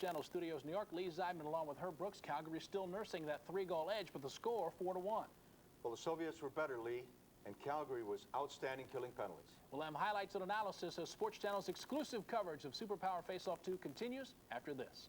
Channel Studios, New York. Lee Zeidman along with Herb Brooks. Calgary still nursing that 3-goal edge, but the score 4-1. Well, the Soviets were better, Lee, and Calgary was outstanding killing penalties. We'll have highlights and analysis as Sports Channel's exclusive coverage of Superpower Face-Off 2 continues after this.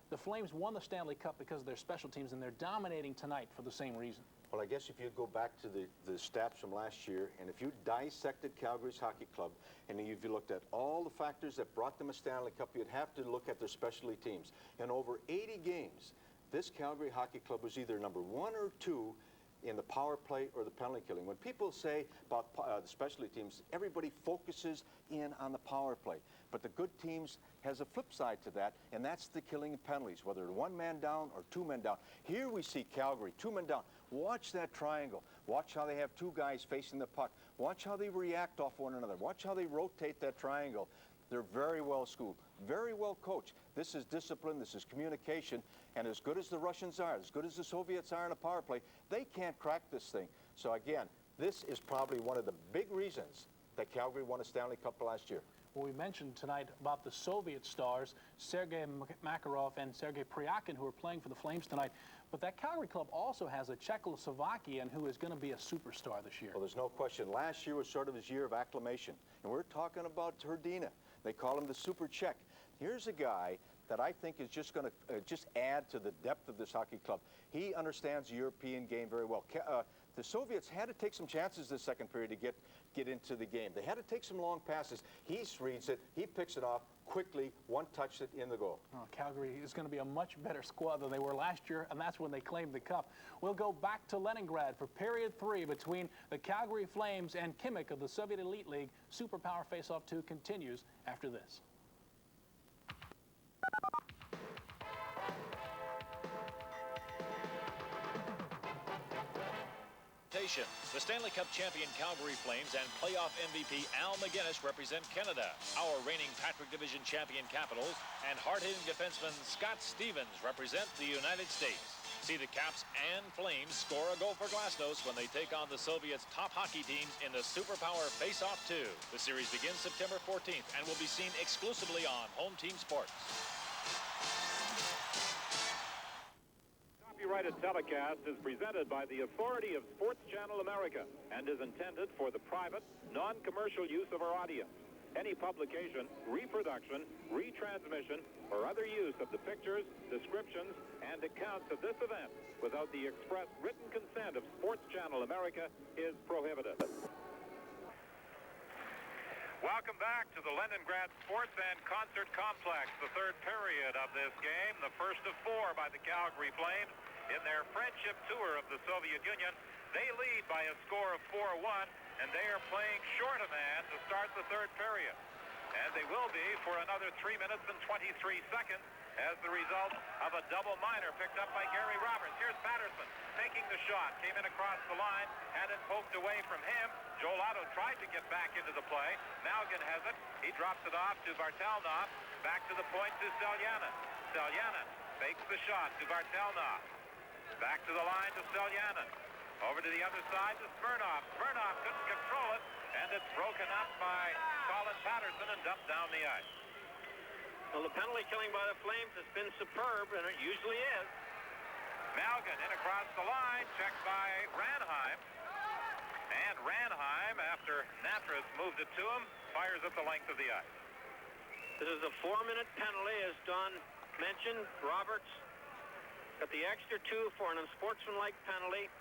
The Flames won the Stanley Cup because of their special teams, and they're dominating tonight for the same reason. Well, I guess if you go back to the stats from last year, and if you dissected Calgary's hockey club, and if you looked at all the factors that brought them a Stanley Cup, you'd have to look at their specialty teams. In over 80 games, this Calgary hockey club was either number 1 or 2 in the power play or the penalty killing. When people say about the specialty teams, everybody focuses in on the power play. But the good teams has a flip side to that, and that's the killing of penalties, whether 1 man down or 2 men down. Here we see Calgary, 2 men down. Watch that triangle. Watch how they have 2 guys facing the puck. Watch how they react off one another. Watch how they rotate that triangle. They're very well schooled, very well coached. This is discipline, this is communication, and as good as the Russians are, as good as the Soviets are in a power play, they can't crack this thing. So again, this is probably one of the big reasons that Calgary won a Stanley Cup last year. Well, we mentioned tonight about the Soviet stars, Sergei Makarov and Sergei Pryakin, who are playing for the Flames tonight. But that Calgary club also has a Czechoslovakian who is going to be a superstar this year. Well, there's no question. Last year was sort of his year of acclamation. And we're talking about Hrdina. They call him the Super Czech. Here's a guy that I think is just going to just add to the depth of this hockey club. He understands the European game very well. The Soviets had to take some chances this second period to get into the game. They had to take some long passes. He reads it, he picks it off quickly, one-touched it in the goal. Oh, Calgary is going to be a much better squad than they were last year, and that's when they claimed the cup. We'll go back to Leningrad for period 3 between the Calgary Flames and Khimik of the Soviet Elite League. Superpower Face-Off 2 continues after this. The Stanley Cup champion Calgary Flames and playoff MVP Al McGuinness represent Canada. Our reigning Patrick Division champion Capitals and hard-hitting defenseman Scott Stevens represent the United States. See the Caps and Flames score a goal for Glasnost when they take on the Soviets' top hockey teams in the Superpower Face-Off 2. The series begins September 14th and will be seen exclusively on Home Team Sports. Copyrighted telecast is presented by the authority of Sports Channel America and is intended for the private, non-commercial use of our audience. Any publication, reproduction, retransmission, or other use of the pictures, descriptions, and accounts of this event without the express written consent of Sports Channel America is prohibited. Welcome back to the Leningrad Sports and Concert Complex, the third period of this game, the first of 4 by the Calgary Flames. In their friendship tour of the Soviet Union, they lead by a score of 4-1, and they are playing short a man to start the third period. And they will be for another 3 minutes and 23 seconds as the result of a double minor picked up by Gary Roberts. Here's Patterson taking the shot, came in across the line, had it poked away from him. Joel Otto tried to get back into the play. Malgin has it. He drops it off to Vartalnov. Back to the point to Selyanin. Selyanin fakes the shot to Vartalnov. Back to the line to Selyanin. Over to the other side to Smirnov. Smirnov couldn't control it, and it's broken up by Colin Patterson and dumped down the ice. Well, the penalty killing by the Flames has been superb, and it usually is. Malgin in across the line, checked by Ranheim. And Ranheim, after Natras moved it to him, fires at the length of the ice. This is a 4-minute penalty, as Don mentioned. Roberts got the extra 2 for an unsportsmanlike penalty.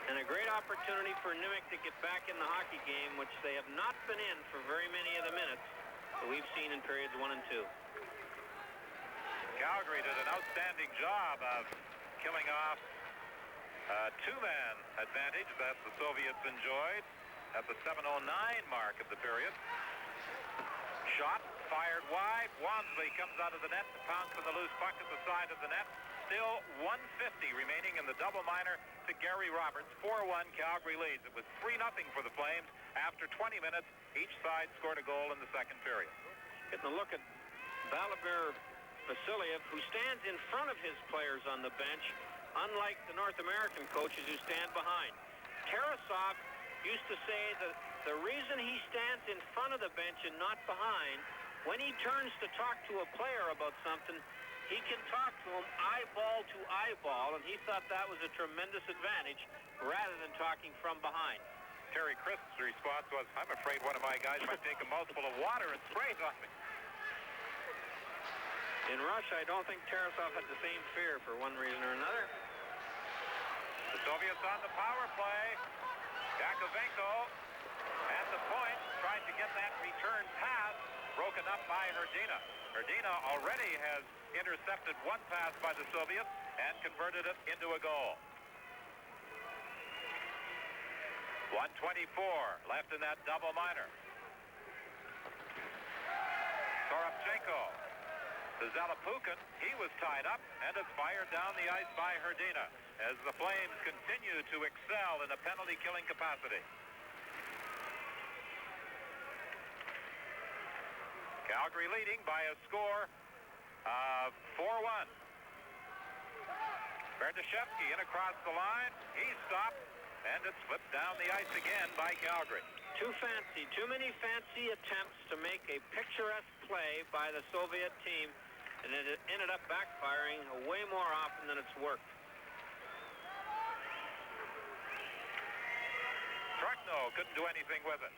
And a great opportunity for Nimick to get back in the hockey game, which they have not been in for very many of the minutes that we've seen in periods 1 and 2. Calgary did an outstanding job of killing off a 2-man advantage that the Soviets enjoyed at the 7:09 mark of the period. Shot fired wide. Wansley comes out of the net to pounce on the loose puck at the side of the net. Still 1:50 remaining in the double minor to Gary Roberts. 4-1 Calgary leads. It was 3-0 for the Flames. After 20 minutes, each side scored a goal in the second period. Getting a look at Valimir Vasiliev, who stands in front of his players on the bench. unlike the North American coaches who stand behind. Tarasov used to say that the reason he stands in front of the bench and not behind, when he turns to talk to a player about something, he can talk to him eyeball to eyeball, and he thought that was a tremendous advantage rather than talking from behind. Terry Crisp's response was, I'm afraid one of my guys might take a mouthful of water and spray it on me. In Russia, I don't think Tarasov had the same fear for one reason or another. The Soviets on the power play. Yakovenko at the point, tried to get that return pass, broken up by Hrdina. Hrdina already has intercepted one pass by the Soviets and converted it into a goal. 1:24 left in that double minor. Toropchenko to Zalapukin. He was tied up, and it's fired down the ice by Hrdina as the Flames continue to excel in a penalty-killing capacity. Calgary leading by a score of 4-1. Berdashevsky in across the line. He stopped, and it's flipped down the ice again by Calgary. Too many fancy attempts to make a picturesque play by the Soviet team, and it ended up backfiring way more often than it's worked. Truckno couldn't do anything with it.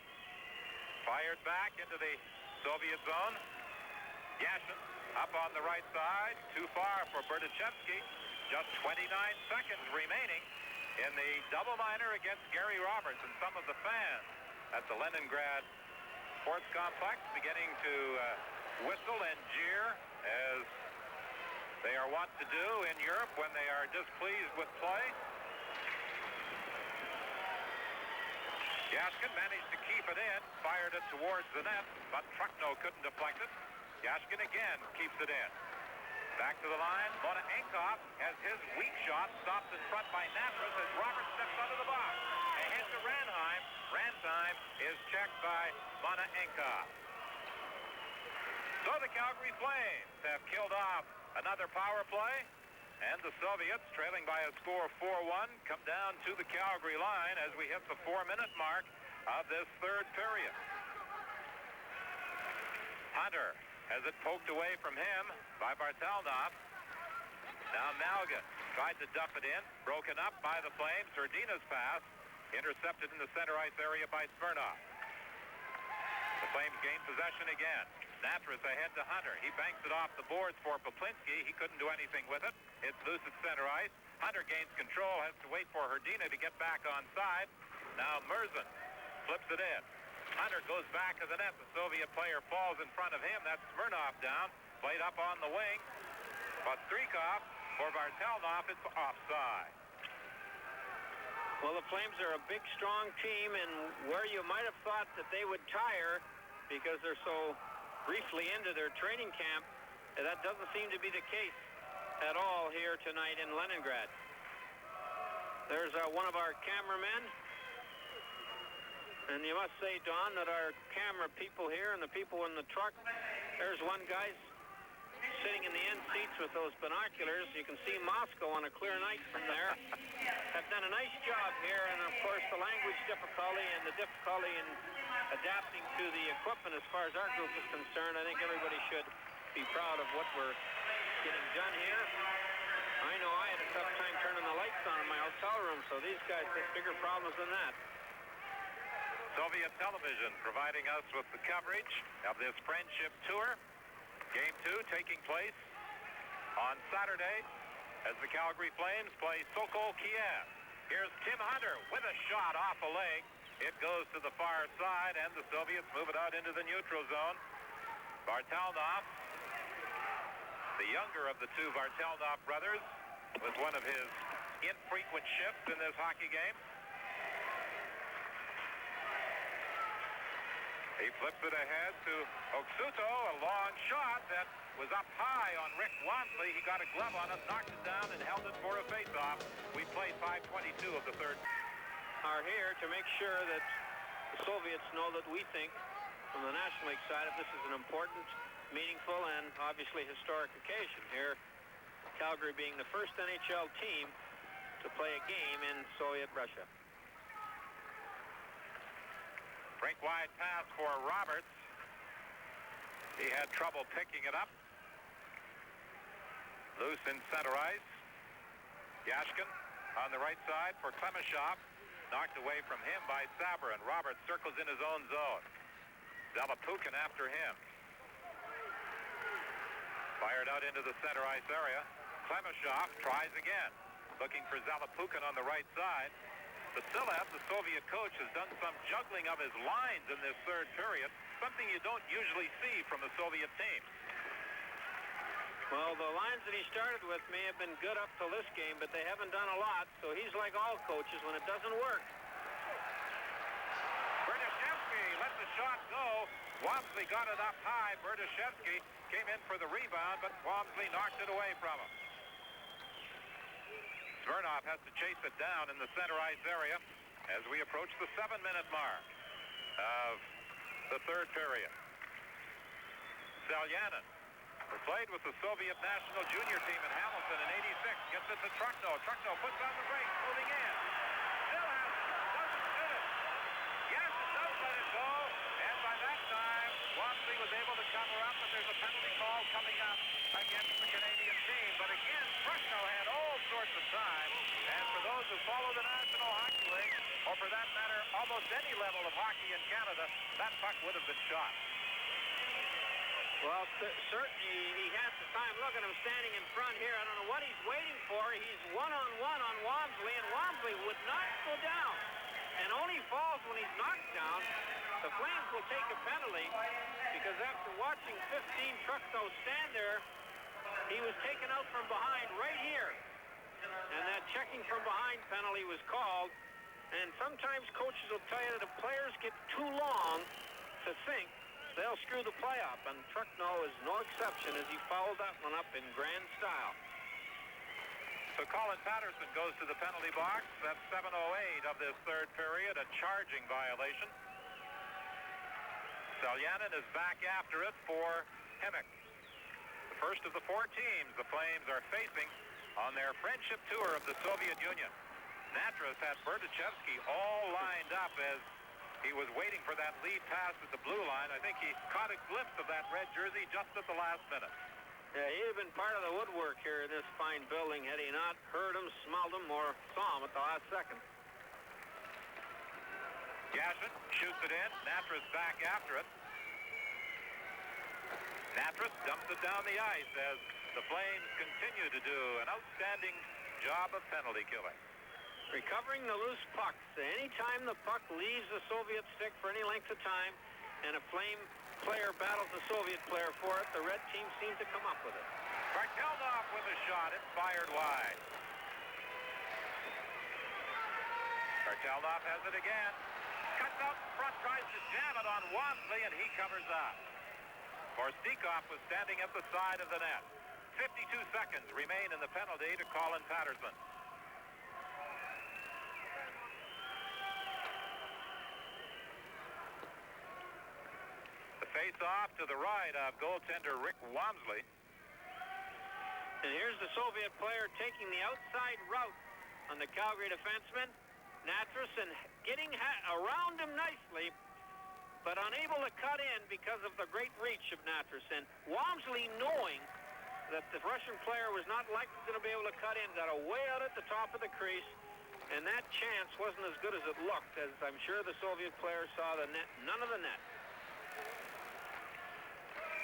Fired back into the Soviet zone. Yashin up on the right side. Too far for Berdashevsky. Just 29 seconds remaining in the double minor against Gary Roberts, and some of the fans at the Leningrad Sports Complex beginning to whistle and jeer, as they are wont to do in Europe when they are displeased with play. Yashkin managed to keep it in, fired it towards the net, but Truckno couldn't deflect it. Yashkin again keeps it in. Back to the line. Monaenkov has his weak shot stopped in front by Natras as Roberts steps out of the box. Ahead to Ranheim. Ranheim is checked by Monaenkov. So the Calgary Flames have killed off another power play, and the Soviets, trailing by a score of 4-1, come down to the Calgary line as we hit the 4-minute mark of this third period. Hunter has it poked away from him by Bartelnov. Now Malgin tried to duff it in, broken up by the Flames. Hrdina's pass intercepted in the center ice area by Smirnov. The Flames gain possession again. Natras ahead to Hunter. He banks it off the boards for Poplinski. He couldn't do anything with it. It's loose at center ice. Hunter gains control, has to wait for Hrdina to get back on side. Now Murzin flips it in. Hunter goes back to the net. The Soviet player falls in front of him. That's Smirnov down. Played up on the wing. But Strikov for Bartelnov, it's offside. Well, the Flames are a big, strong team, and where you might have thought that they would tire because they're so briefly into their training camp, that doesn't seem to be the case at all here tonight in Leningrad. There's one of our cameramen. And you must say, Don, that our camera people here and the people in the truck, there's one guy sitting in the end seats with those binoculars. You can see Moscow on a clear night from there. Have done a nice job here, and of course the language difficulty and the difficulty in adapting to the equipment as far as our group is concerned. I think everybody should be proud of what we're getting done here. I know I had a tough time turning the lights on in my hotel room, so these guys have bigger problems than that. Soviet television providing us with the coverage of this friendship tour. Game 2 taking place on Saturday as the Calgary Flames play Sokol Kiev. Here's Tim Hunter with a shot off a leg. It goes to the far side, and the Soviets move it out into the neutral zone. Bartelnov, the younger of the two Bartelnov brothers, with one of his infrequent shifts in this hockey game. He flips it ahead to Oksuto, a long shot that was up high on Rick Wansley. He got a glove on it, knocked it down, and held it for a face-off. We played 5:22 of the third. Are here to make sure that the Soviets know that we think, from the National League side, that this is an important, meaningful, and obviously historic occasion here. Calgary being the first NHL team play a game in Soviet Russia. Rink wide pass for Roberts. He had trouble picking it up. Loose in center ice. Yashkin on the right side for Klemashov. Knocked away from him by Saber, and Roberts circles in his own zone. Zalapukin after him. Fired out into the center ice area. Klemashov tries again, looking for Zalapukin on the right side. Vasilev, the Soviet coach, has done some juggling of his lines in this third period, something you don't usually see from a Soviet team. Well, the lines that he started with may have been good up till this game, but they haven't done a lot, so he's like all coaches when it doesn't work. Berdashevsky let the shot go. Wamsley got it up high. Berdashevsky came in for the rebound, but Wamsley knocked it away from him. Smirnov has to chase it down in the center ice area as we approach the 7-minute mark of the third period. Selyanin, who played with the Soviet national junior team in Hamilton in '86, gets it to Truckno. Truckno puts on the brakes, moving in. Still has it, doesn't shoot it. Yes, it does let it go, and by that time, Wamsley was able to cover up, but there's a penalty call coming up against the Canadian team. But again, Truckno had all sorts of time, and for those who follow the National Hockey League, or for that matter, almost any level of hockey in Canada, that puck would have been shot. Well, certainly he has the time. Look at him standing in front here. I don't know what he's waiting for. He's one-on-one on Wamsley, and Wamsley would not go down, and only falls when he's knocked down. The Flames will take a penalty because after watching 15 Truckno stand there, he was taken out from behind right here, and that checking from behind penalty was called. And sometimes coaches will tell you that if players get too long to think, they'll screw the play up, and Truckno is no exception as he fouled that one up in grand style. So Colin Patterson goes to the penalty box. That's 7:08 of this third period, a charging violation. Selyanin is back after it for Khimik. The first of the 4 teams the Flames are facing on their friendship tour of the Soviet Union. Natras had Berdashevsky all lined up as he was waiting for that lead pass at the blue line. I think he caught a glimpse of that red jersey just at the last minute. Yeah, he'd have been part of the woodwork here in this fine building had he not heard him, smelled him, or saw him at the last second. Yashin shoots it in. Natras back after it. Natras dumps it down the ice as the Flames continue to do an outstanding job of penalty killing. Recovering the loose pucks. Anytime the puck leaves the Soviet stick for any length of time and a Flame player battles a Soviet player for it, the red team seems to come up with it. Kartelnov with a shot. It's fired wide. Kartelnov has it again. Cuts out in front, tries to jam it on Wamsley, and he covers up. Borstikov was standing at the side of the net. 52 seconds remain in the penalty to Colin Patterson. Face-off to the right of goaltender Rick Wamsley. And here's the Soviet player taking the outside route on the Calgary defenseman, Natras, and getting around him nicely, but unable to cut in because of the great reach of Natras. And Wamsley, knowing that the Russian player was not likely going to be able to cut in, got away out at the top of the crease, and that chance wasn't as good as it looked, as I'm sure the Soviet player saw the net, none of the net.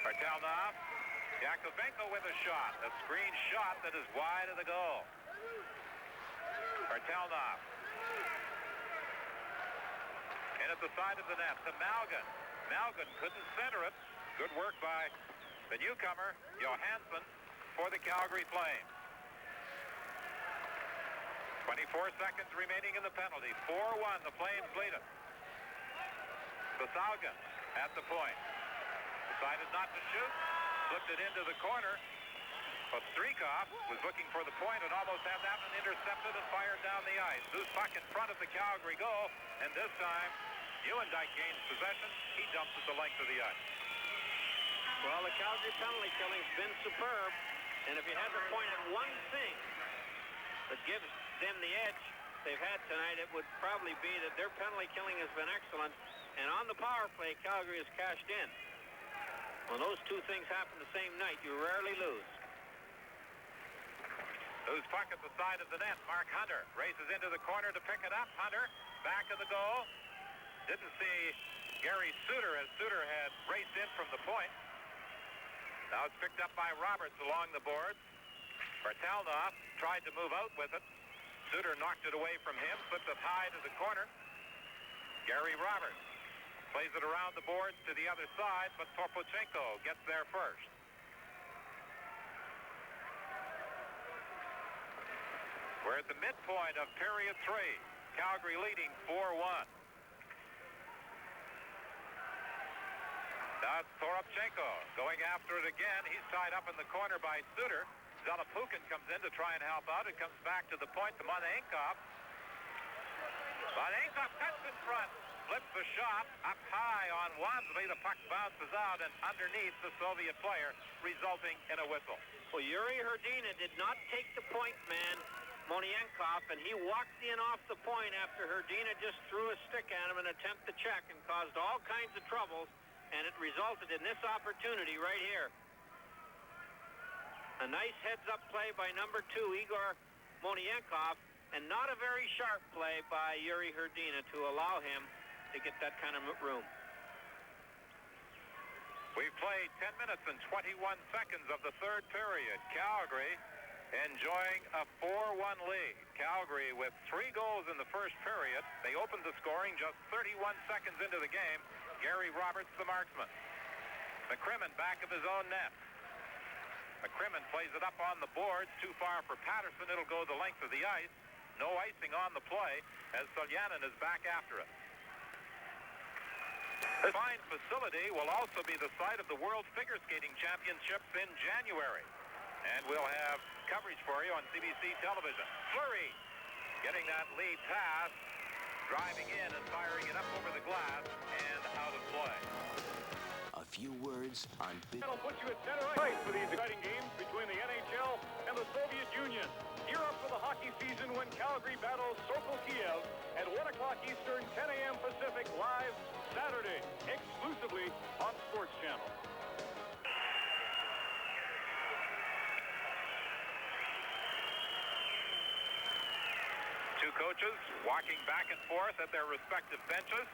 Kartelnov, Yakovenko with a shot, a screen shot that is wide of the goal. Kartelnov. In at the side of the net to Malgin. Malgin couldn't center it. Good work by the newcomer, Johansson, for the Calgary Flames. 24 seconds remaining in the penalty. 4-1, the Flames lead it. Basalgin at the point. Decided not to shoot, slipped it into the corner. Voskresensk was looking for the point and almost had that one intercepted and fired down the ice. Loose puck in front of the Calgary goal, and this time, Nieuwendyk gains possession. He dumps at the length of the ice. Well, the Calgary penalty killing's been superb, and if you had to point at one thing that gives dim the edge they've had tonight, it would probably be that their penalty killing has been excellent, and on the power play, Calgary has cashed in. When those two things happen the same night, you rarely lose. Who's puck at the side of the net? Mark Hunter races into the corner to pick it up. Hunter back of the goal. Didn't see Gary Suter as Suter had raced in from the point. Now it's picked up by Roberts along the boards. Bartelnoff tried to move out with it. Suter knocked it away from him, flipped it high to the corner. Gary Roberts plays it around the boards to the other side, but Torpochenko gets there first. We're at the midpoint of period 3. Calgary leading 4-1. Now it's Torpochenko going after it again. He's tied up in the corner by Suter. Zalapukin comes in to try and help out. It comes back to the point to Monenkov. Monenkov cuts in front. Flips the shot up high on Wansley. The puck bounces out and underneath the Soviet player, resulting in a whistle. Well, Yuri Hrdina did not take the point man, Monenkov, and he walked in off the point after Hrdina just threw a stick at him in an attempt to check and caused all kinds of troubles, and it resulted in this opportunity right here. A nice heads-up play by number 2, Igor Monenkov, and not a very sharp play by Yuri Hrdina to allow him to get that kind of room. We've played 10 minutes and 21 seconds of the third period. Calgary enjoying a 4-1 lead. Calgary with 3 goals in the first period. They opened the scoring just 31 seconds into the game. Gary Roberts, the marksman. McCrimmon back of his own net. McCrimmon plays it up on the boards. Too far for Patterson. It'll go the length of the ice. No icing on the play as Solyanin is back after it. This fine facility will also be the site of the World Figure Skating Championships in January. And we'll have coverage for you on CBC television. Fleury getting that lead pass, driving in and firing it up over the glass and out of play. A few words on... That'll put you at center ice for these exciting games between the NHL and the Soviet Union. Gear up for the hockey season when Calgary battles Sokol Kiev at 1 o'clock Eastern, 10 a.m. Pacific, live Saturday, exclusively on Sports Channel. Two coaches walking back and forth at their respective benches.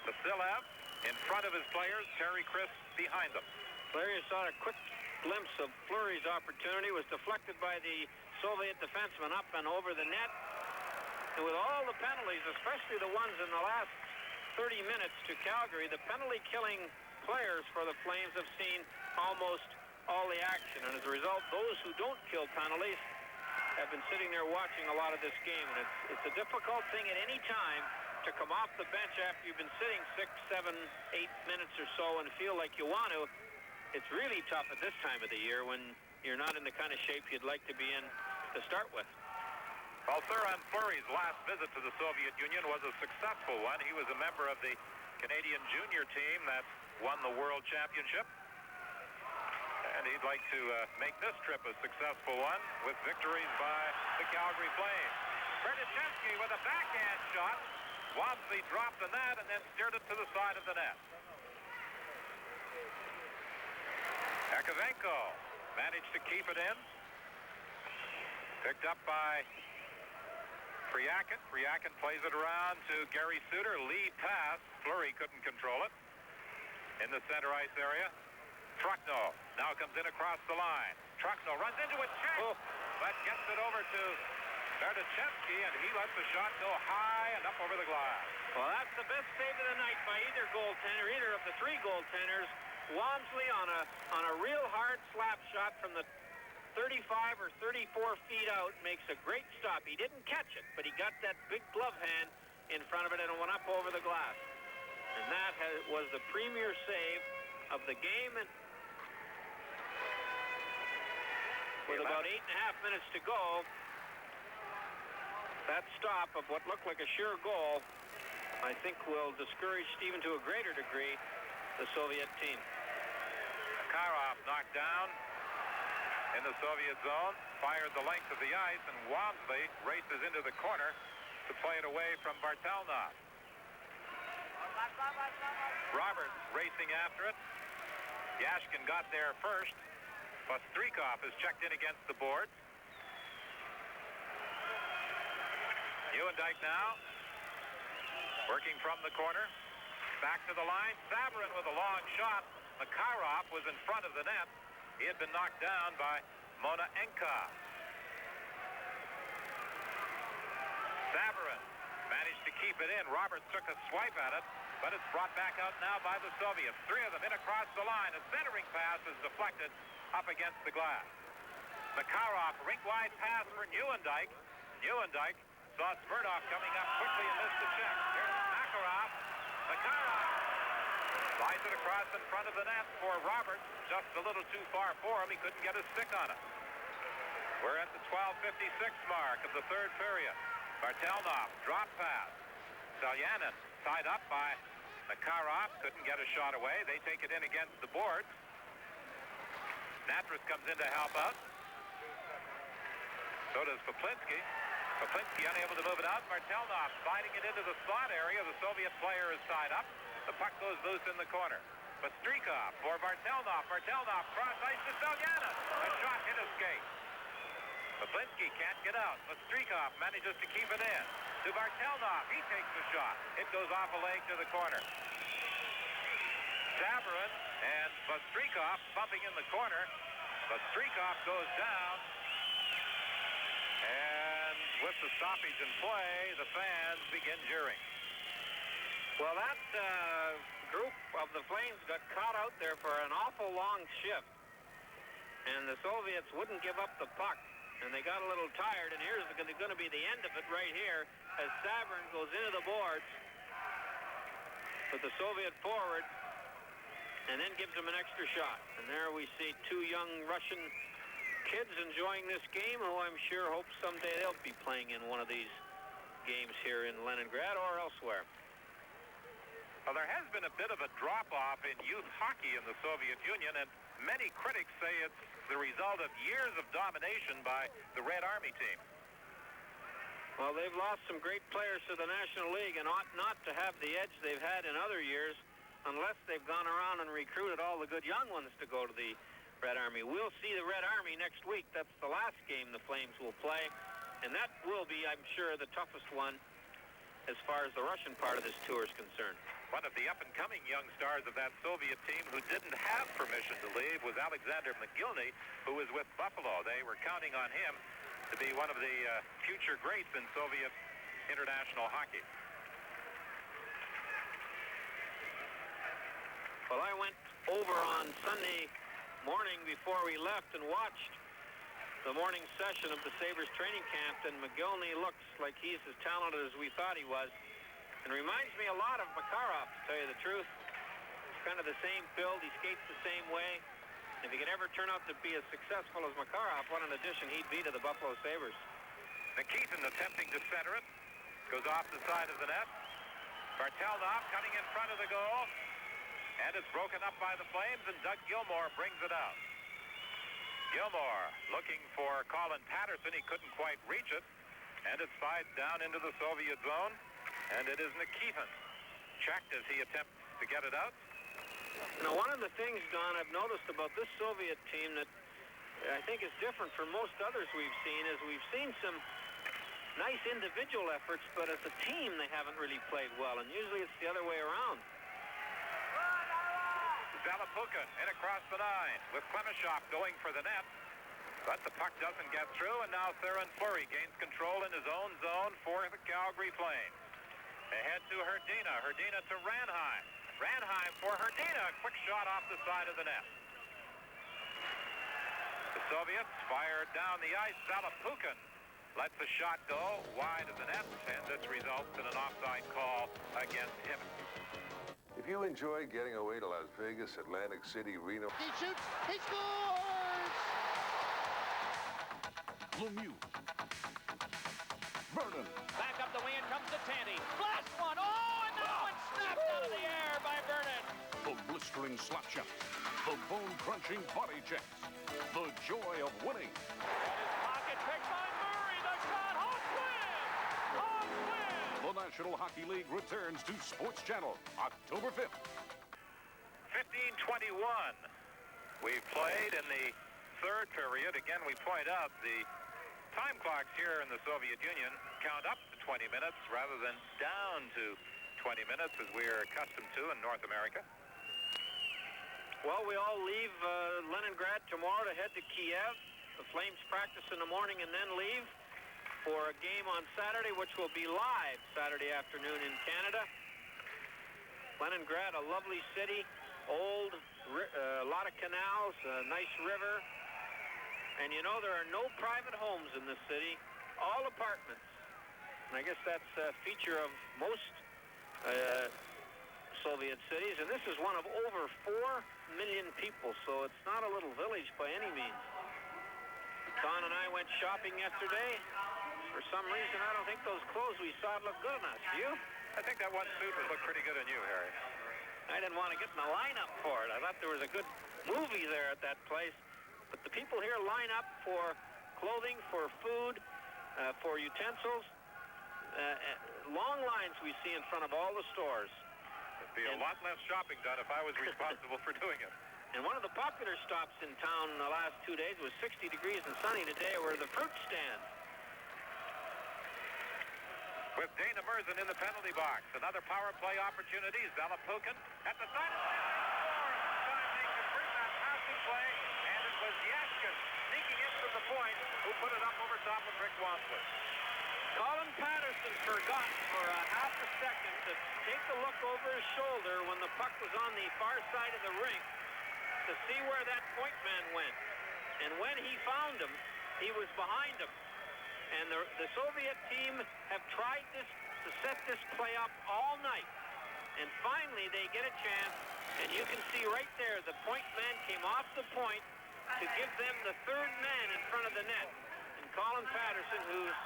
Vasilev in front of his players, Terry Crisp behind them. Larry saw a quick glimpse of Fleury's opportunity, was deflected by the Soviet defenseman up and over the net. And with all the penalties, especially the ones in the last 30 minutes to Calgary, the penalty-killing players for the Flames have seen almost all the action. And as a result, those who don't kill penalties have been sitting there watching a lot of this game. And it's a difficult thing at any time to come off the bench after you've been sitting 6, 7, 8 minutes or so and feel like you want to. It's really tough at this time of the year when you're not in the kind of shape you'd like to be in to start with. Well, Søren Fleury's last visit to the Soviet Union was a successful one. He was a member of the Canadian junior team that won the World Championship. And he'd like to make this trip a successful one with victories by the Calgary Flames. Berdichevsky with a backhand shot. Wansley dropped the net and then steered it to the side of the net. Yakovenko managed to keep it in. Picked up by Priakin. Priakin plays it around to Gary Suter. Lead pass. Fleury couldn't control it. In the center ice area. Truckno now comes in across the line. Truckno runs into a check, but gets it over to Berdichevsky, and he lets the shot go high and up over the glass. Well, that's the best save of the night by either goaltender, either of the 3 goaltenders. Wansley on a real hard slap shot from the 35 or 34 feet out makes a great stop. He didn't catch it, but he got that big glove hand in front of it and it went up over the glass. And that was the premier save of the game. And with about 8.5 minutes to go, that stop of what looked like a sure goal, I think will discourage even to a greater degree the Soviet team. Karov knocked down. in the Soviet zone, fired the length of the ice, and Walmsley races into the corner to play it away from Bartelnov. Roberts racing after it. Yashkin got there first. Voskresensk is checked in against the boards. Nieuwendyk now working from the corner. Back to the line. Sabarin with a long shot. Makarov was in front of the net. He had been knocked down by Monaenka. Sabarin managed to keep it in. Roberts took a swipe at it, but it's brought back out now by the Soviets. Three of them in across the line. A centering pass is deflected up against the glass. Makarov, rink-wide pass for Nieuwendyk. Nieuwendyk saw Smirnov coming up quickly and missed the check. Here's Makarov. Makarov slides it across in front of the net for Roberts. Just a little too far for him. He couldn't get his stick on it. We're at the 12:56 mark of the third period. Bartelnov, drop pass. Selyanin tied up by Makarov. Couldn't get a shot away. They take it in against the boards. Natras comes in to help out. So does Poplinski. Poplinski unable to move it out. Bartelnov sliding it into the slot area. The Soviet player is tied up. The puck goes loose in the corner. Voskresensk for Bartelnov. Bartelnov cross ice to Selyanin. A shot hit his skate. Poplinski can't get out. Voskresensk manages to keep it in. To Bartelnov. He takes the shot. It goes off a leg to the corner. Sabarin and Voskresensk bumping in the corner. Voskresensk goes down. And with the stoppage in play, the fans begin jeering. Well, that group of the Flames got caught out there for an awful long shift. And the Soviets wouldn't give up the puck. And they got a little tired. And here's going to be the end of it right here as Sabarin goes into the boards with the Soviet forward and then gives him an extra shot. And there we see two young Russian kids enjoying this game who I'm sure hope someday they'll be playing in one of these games here in Leningrad or elsewhere. Well, there has been a bit of a drop-off in youth hockey in the Soviet Union, and many critics say it's the result of years of domination by the Red Army team. Well, they've lost some great players to the National League and ought not to have the edge they've had in other years unless they've gone around and recruited all the good young ones to go to the Red Army. We'll see the Red Army next week. That's the last game the Flames will play, and that will be, I'm sure, the toughest one as far as the Russian part of this tour is concerned. One of the up-and-coming young stars of that Soviet team who didn't have permission to leave was Alexander McGillney, who was with Buffalo. They were counting on him to be one of the future greats in Soviet international hockey. Well, I went over on Sunday morning before we left and watched the morning session of the Sabres training camp, and McGillney looks like he's as talented as we thought he was. And reminds me a lot of Makarov, to tell you the truth. He's kind of the same build. He skates the same way. If he could ever turn out to be as successful as Makarov, what an addition he'd be to the Buffalo Sabres. Nikitin attempting to center it. Goes off the side of the net. Bartelnov cutting in front of the goal. And it's broken up by the Flames, and Doug Gilmour brings it out. Gilmour looking for Colin Patterson. He couldn't quite reach it. And it slides down into the Soviet zone. And it is Nikitin. Checked as he attempts to get it out. Now, one of the things, Don, I've noticed about this Soviet team that I think is different from most others we've seen is we've seen some nice individual efforts, but as a team they haven't really played well, and usually it's the other way around. Zalapukin in across the line with Klemashov going for the net. But the puck doesn't get through, and now Theron Fleury gains control in his own zone for the Calgary Flames. Ahead to Hrdina. Hrdina to Ranheim. Ranheim for Hrdina. A quick shot off the side of the net. The Soviets fire down the ice. Zalapukin lets the shot go wide of the net, and this results in an offside call against him. If you enjoy getting away to Las Vegas, Atlantic City, Reno... He shoots! He scores! Lemieux. Vernon. Back up the wing, it comes to Tandy. Blast one! Oh, and that one snapped out of the air by Vernon. A blistering slap shot. the bone-crunching body checks, the joy of winning. Pocket picked by Murray. The shot. Hawks win. Hawks win. The National Hockey League returns to Sports Channel October 5th. 15:21. We've played in the third period. Again, we point out the time clocks here in the Soviet Union count up to 20 minutes rather than down to 20 minutes as we are accustomed to in North America. Well, we all leave Leningrad tomorrow to head to Kiev. The Flames practice in the morning and then leave for a game on Saturday, which will be live Saturday afternoon in Canada. Leningrad, a lovely city, old, a lot of canals, a nice river. And you know, there are no private homes in this city, all apartments. And I guess that's a feature of most Soviet cities. And this is one of over 4 million people, so it's not a little village by any means. Don and I went shopping yesterday. For some reason, I don't think those clothes we saw looked good on us. Do you? I think that one suit would look pretty good on you, Harry. I didn't want to get in the lineup for it. I thought there was a good movie there at that place. But the people here line up for clothing, for food, for utensils. Long lines we see in front of all the stores. There'd be a lot less shopping done if I was responsible for doing it. And one of the popular stops in town in the last 2 days was 60 degrees and sunny today, were the fruit stands. With Dana Merzen in the penalty box. Another power play opportunity. Zalapukin at the side. Time they convert that passing play, and it was Yashkin sneaking in from the point who put it up over top of Rick Walmsley. Colin Patterson forgot for a half a second to take a look over his shoulder when the puck was on the far side of the rink to see where that point man went. And when he found him, he was behind him. And the Soviet team have tried to set this play up all night. And finally, they get a chance. And you can see right there, the point man came off the point to give them the third man in front of the net. And Colin Patterson, who's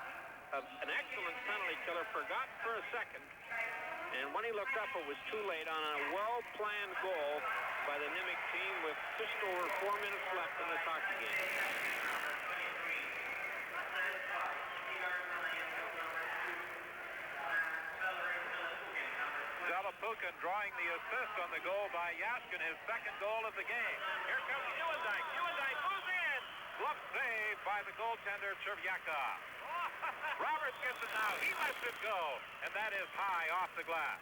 an excellent penalty killer, forgot for a second. And when he looked up, it was too late on a well-planned goal by the Khimik team with just over 4 minutes left in this hockey game. Zalapukin drawing the assist on the goal by Yashkin, his second goal of the game. Here comes Newendijk. Newendijk moves in. Glove save by the goaltender, Chervyakov. Roberts gets it now. He lets it go. And that is high off the glass.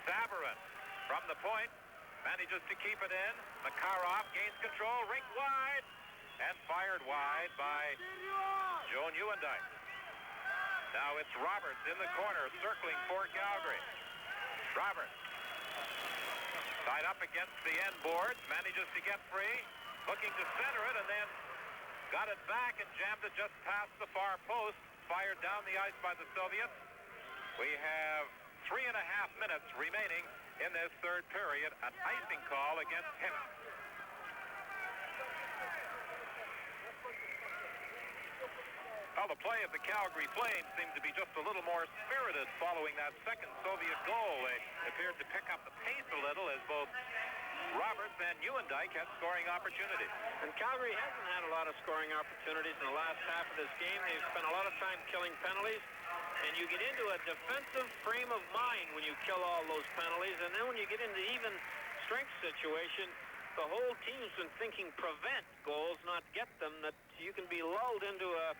Savarin from the point manages to keep it in. Makarov gains control, rink wide, and fired wide by Joe Newendijk. Now it's Roberts in the corner, circling for Calgary. Roberts, tied up against the end boards, manages to get free, looking to center it, and then got it back and jammed it just past the far post, fired down the ice by the Soviets. We have 3.5 minutes remaining in this third period, an icing call against Khimik. Well, the play of the Calgary Flames seemed to be just a little more spirited following that second Soviet goal. They appeared to pick up the pace a little as both Roberts and Newendijk had scoring opportunities. And Calgary hasn't had a lot of scoring opportunities in the last half of this game. They've spent a lot of time killing penalties. And you get into a defensive frame of mind when you kill all those penalties. And then when you get into even strength situation, the whole team's been thinking prevent goals, not get them, that you can be lulled into a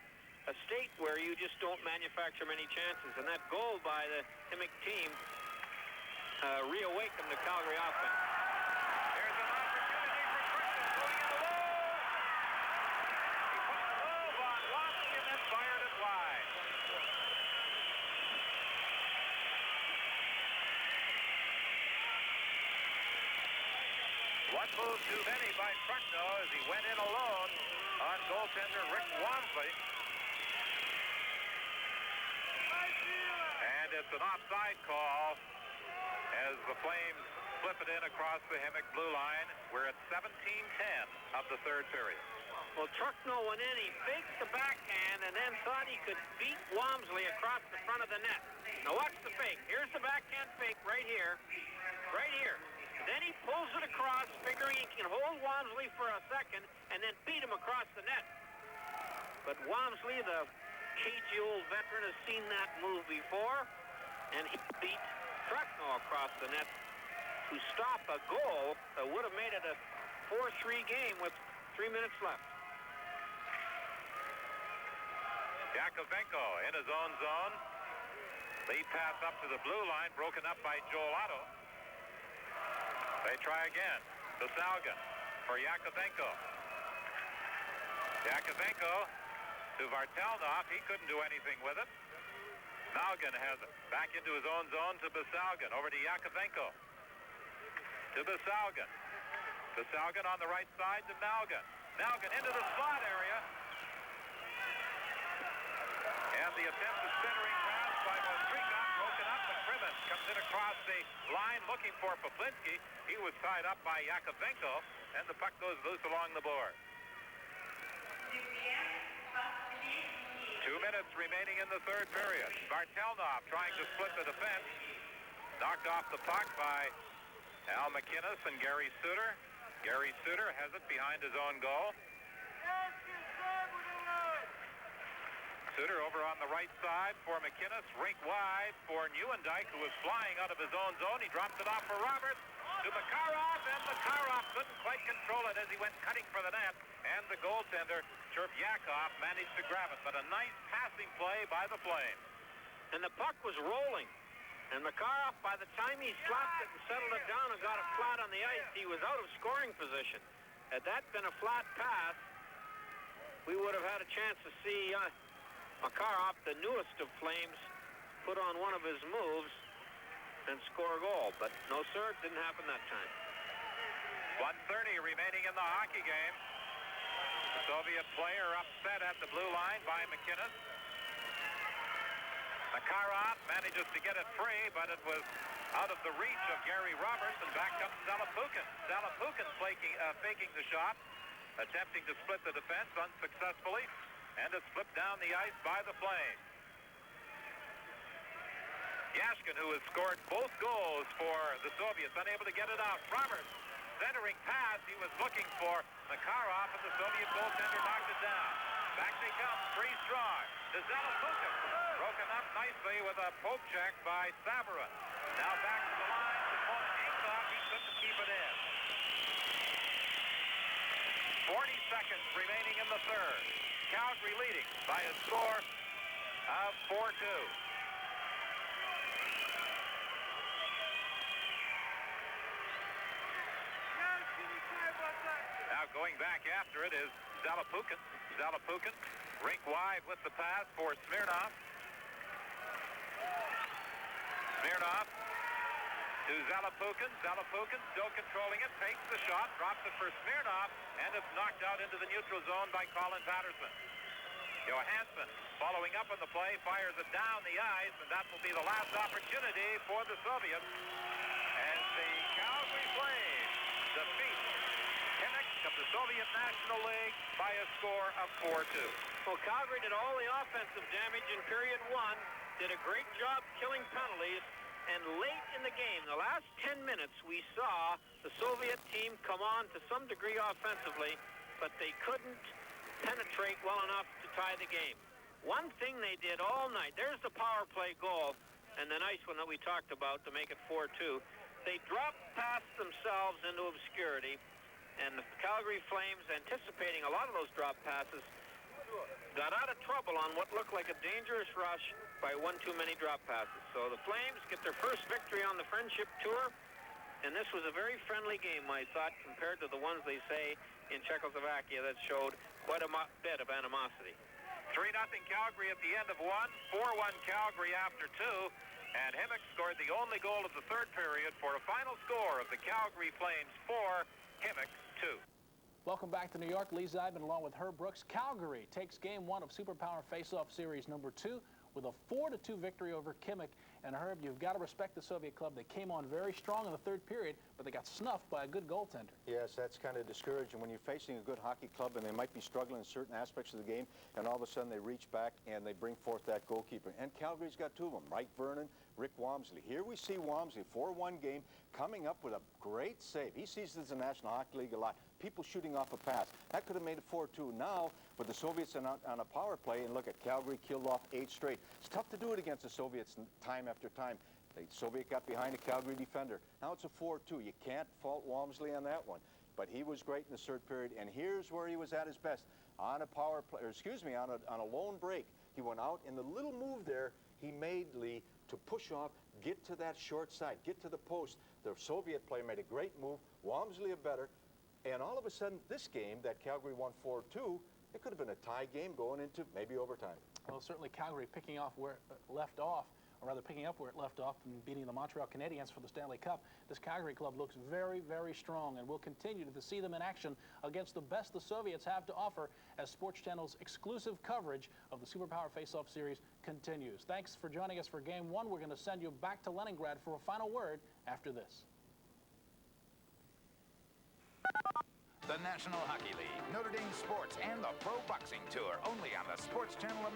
state where you just don't manufacture many chances. And that goal by the Khimik team reawakened the Calgary offense. There's an opportunity for Christian going in the low. He put the move on Watsky and then fired it wide. One move too many by Truckno as he went in alone on goaltender Rick Walmsley. And it's an offside call as the Flames flip it in across the Khimik blue line. We're at 17:10 of the third period. Well, Truckno went in, he faked the backhand and then thought he could beat Walmsley across the front of the net. Now watch the fake. Here's the backhand fake right here. Right here. Then he pulls it across, figuring he can hold Walmsley for a second and then beat him across the net. But Walmsley, the cagey old veteran, has seen that move before, and he beat Truckno across the net to stop a goal that would have made it a 4-3 game with 3 minutes left. Yakovenko in his own zone. Lead pass up to the blue line, broken up by Joel Otto. They try again. Vesalgan for Yakovenko. Yakovenko to Vartelnov. He couldn't do anything with it. Malgin has it. Back into his own zone to Vesalgan. Over to Yakovenko. To Vesalgan. Vesalgan on the right side to Malgin. Malgin into the slot area. And the attempt at centering pass by Voskresensk broken up, but Crimmins comes in across the line looking for Poplinski. He was tied up by Yakovenko, and the puck goes loose along the board. 2 minutes remaining in the third period. Vartelnov trying to split the defense. Knocked off the puck by Al McInnes and Gary Suter. Gary Suter has it behind his own goal. Suter over on the right side for McInnes. Rink wide for Nieuwendyk, who was flying out of his own zone. He drops it off for Roberts to Makarov, and Makarov couldn't quite control it as he went cutting for the net. And the goaltender, Chervyakov, managed to grab it. But a nice passing play by the Flames. And the puck was rolling. And Makarov, by the time he slapped it and settled it down and got it flat on the ice, he was out of scoring position. Had that been a flat pass, we would have had a chance to see Makarov, the newest of Flames, put on one of his moves and score a goal. But no, sir, it didn't happen that time. 1:30 remaining in the hockey game. Soviet player upset at the blue line by McInnes. Makarov manages to get it free, but it was out of the reach of Gary Roberts, and back comes Zalapukin. Zalapukin faking the shot, attempting to split the defense unsuccessfully, and it's flipped down the ice by the Flames. Yashkin, who has scored both goals for the Soviets, unable to get it out. Roberts, centering pass. He was looking for Makarov, and the Soviet goaltender knocked it down. Back they come, three strong. To Zalapukin, broken up nicely with a poke check by Savarin. Now back to the line. The point Ankov, he couldn't keep it in. 40 seconds remaining in the third. Calgary leading by a score of 4-2. Now going back after it is Zalapukin. Zalapukin, rink wide with the pass for Smirnov. Smirnov to Zalapukin. Zalapukin still controlling it, takes the shot, drops it for Smirnov, and it's knocked out into the neutral zone by Colin Patterson. Johansson, following up on the play, fires it down the ice, and that will be the last opportunity for the Soviets as the Calgary Flames defeat Khimik of the Soviet National League by a score of 4-2. Well, Calgary did all the offensive damage in period one, did a great job killing penalties, and late in the game, the last 10 minutes, we saw the Soviet team come on to some degree offensively, but they couldn't penetrate well enough to tie the game. One thing they did all night, there's the power play goal, and the nice one that we talked about to make it 4-2. They dropped past themselves into obscurity, and the Calgary Flames, anticipating a lot of those drop passes, got out of trouble on what looked like a dangerous rush by one too many drop passes. So the Flames get their first victory on the Friendship Tour, and this was a very friendly game, I thought, compared to the ones they say in Czechoslovakia that showed quite a bit of animosity. 3-0 Calgary at the end of one, 4-1 Calgary after two, and Khimik scored the only goal of the third period for a final score of the Calgary Flames 4, Khimik 2. Welcome back to New York. Lee Zeidman along with Herb Brooks. Calgary takes game one of Superpower Face-Off Series number 2 with a 4-2 victory over Khimik. And Herb, you've got to respect the Soviet club. They came on very strong in the third period, but they got snuffed by a good goaltender. Yes, that's kind of discouraging when you're facing a good hockey club and they might be struggling in certain aspects of the game, and all of a sudden they reach back and they bring forth that goalkeeper. And Calgary's got two of them, Mike Vernon, Rick Wamsley. Here we see Wamsley, 4-1 game, coming up with a great save. He sees this in the National Hockey League a lot. People shooting off a pass. That could have made it 4-2. Now, with the Soviets on a power play, and look at Calgary killed off 8 straight. It's tough to do it against the Soviets time after time. The Soviet got behind a Calgary defender. Now it's a 4-2. You can't fault Wamsley on that one. But he was great in the third period, and here's where he was at his best. On a power play, or excuse me, on a lone break, he went out, and the little move there he made, Lee, to push off, get to that short side, get to the post. The Soviet player made a great move, Wamsley a better, and all of a sudden, this game that Calgary won 4-2, it could have been a tie game going into maybe overtime. Well, certainly Calgary picking off where it left off, or rather picking up where it left off and beating the Montreal Canadiens for the Stanley Cup. This Calgary club looks very, very strong, and we'll continue to see them in action against the best the Soviets have to offer as Sports Channel's exclusive coverage of the Superpower Face-Off Series continues. Thanks for joining us for Game 1. We're going to send you back to Leningrad for a final word after this. The National Hockey League, Notre Dame Sports, and the Pro Boxing Tour, only on the Sports Channel America.